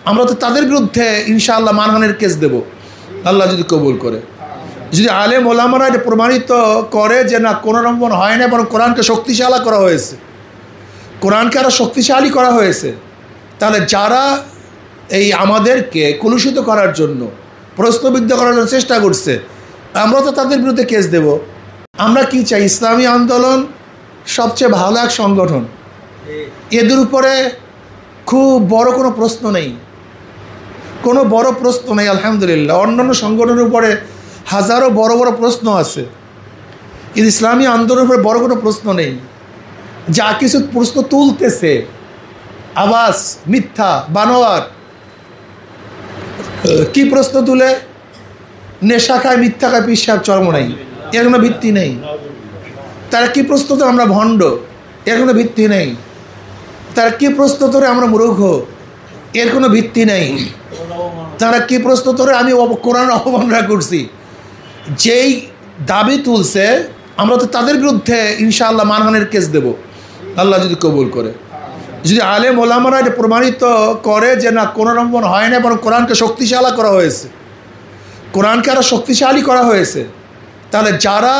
আমরা তো তাদের বিরুদ্ধে ইনশাআল্লাহ মানহানির কেস দেব আল্লাহ যদি কবুল করে। যদি আলেম ওলামারা এটা প্রমাণিত করে যে না কোনো রকম হয় না, বরং কোরআনকে শক্তিশালী করা হয়েছে, কোরআনকে আরও শক্তিশালী করা হয়েছে, তাহলে যারা এই আমাদেরকে কলুষিত করার জন্য প্রশ্নবিদ্ধ করার জন্য চেষ্টা করছে, আমরা তো তাদের বিরুদ্ধে কেস দেব। আমরা কি চাই? ইসলামী আন্দোলন সবচেয়ে ভালো এক সংগঠন, এদের উপরে খুব বড় কোনো প্রশ্ন নেই, কোনো বড় প্রশ্ন নেই আলহামদুলিল্লাহ। অন্যান্য সংগঠনের উপরে হাজারো বড় বড় প্রশ্ন আছে, কিন্তু ইসলামী আন্দোলনের উপরে বড় কোনো প্রশ্ন নেই। যা কিছু প্রশ্ন তুলতেছে আবাস মিথ্যা বানোয়ার। কি প্রশ্ন তুলে? নেশা খায়, মিথ্যা খায়, পিসাব চর্ম নাই, এর কোনো ভিত্তি নেই। তারা কি প্রশ্ন তো আমরা ভণ্ড, এর কোনো ভিত্তি নেই। তারা কি প্রশ্ন তোরে আমরা মূর্খ, এর কোনো ভিত্তি নেই। তারা কি প্রশ্ন তোরে আমি কোরআন অবমাননা করছি, যেই দাবি তুলছে, আমরা তো তাদের বিরুদ্ধে ইনশাআল্লাহ মানহানির কেস দেব আল্লাহ যদি কবুল করে। যদি আলেম ওলামারা এটা প্রমাণিত করে যে না কোনো রকম হয় না, বরং কোরআনকে শক্তিশালী করা হয়েছে, কোরআনকে আরও শক্তিশালী করা হয়েছে, তাহলে যারা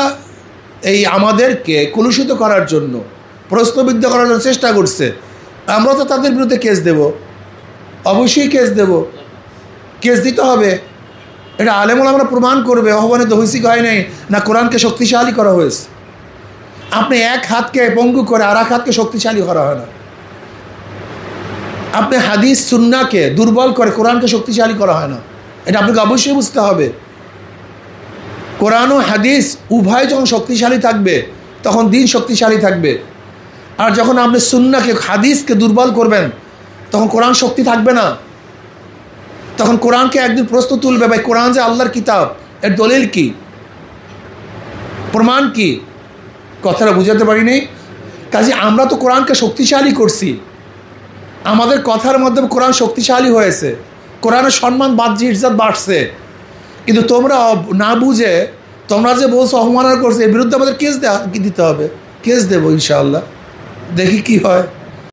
এই আমাদেরকে কলুষিত করার জন্য প্রশ্নবিদ্ধ করার জন্য চেষ্টা করছে, আমরা তো তাদের বিরুদ্ধে কেস দেব, অবশ্যই কেস দেব, কেস দিতে হবে। এটা আলেম ওলামারা প্রমাণ করবে আহ্বানে তো হইসি হয় নাই, না কোরআনকে শক্তিশালী করা হয়েছে। আপনি এক হাতকে পঙ্গু করে আর এক হাতকে শক্তিশালী করা হয় না। আপনি হাদিস সুন্নাহকে দুর্বল করে কোরআনকে শক্তিশালী করা হয় না, এটা আপনাকে অবশ্যই বুঝতে হবে। কোরআন ও হাদিস উভয় যখন শক্তিশালী থাকবে তখন দিন শক্তিশালী থাকবে, আর যখন আপনি সুন্নাহকে হাদিসকে দুর্বল করবেন তখন কোরআন শক্তি থাকবে না। তখন কোরআনকে একদিন প্রশ্ন তুলবে, ভাই কোরআন যে আল্লাহর কিতাব, এর দলিল কি, প্রমাণ কি? কথাটা বুঝাতে পারিনি। কাজে আমরা তো কোরআনকে শক্তিশালী করছি, আমাদের কথার মাধ্যমে কোরআন শক্তিশালী হয়েছে, কোরআনের সম্মান বাহ্যিক ইজ্জত বাড়ছে। কিন্তু তোমরা না বুঝে তোমরা যে বলছো অবমাননা করছে, এর বিরুদ্ধে আমাদের কেস দিতে হবে, কেস দেবো ইনশাআল্লাহ, দেখি কি হয়।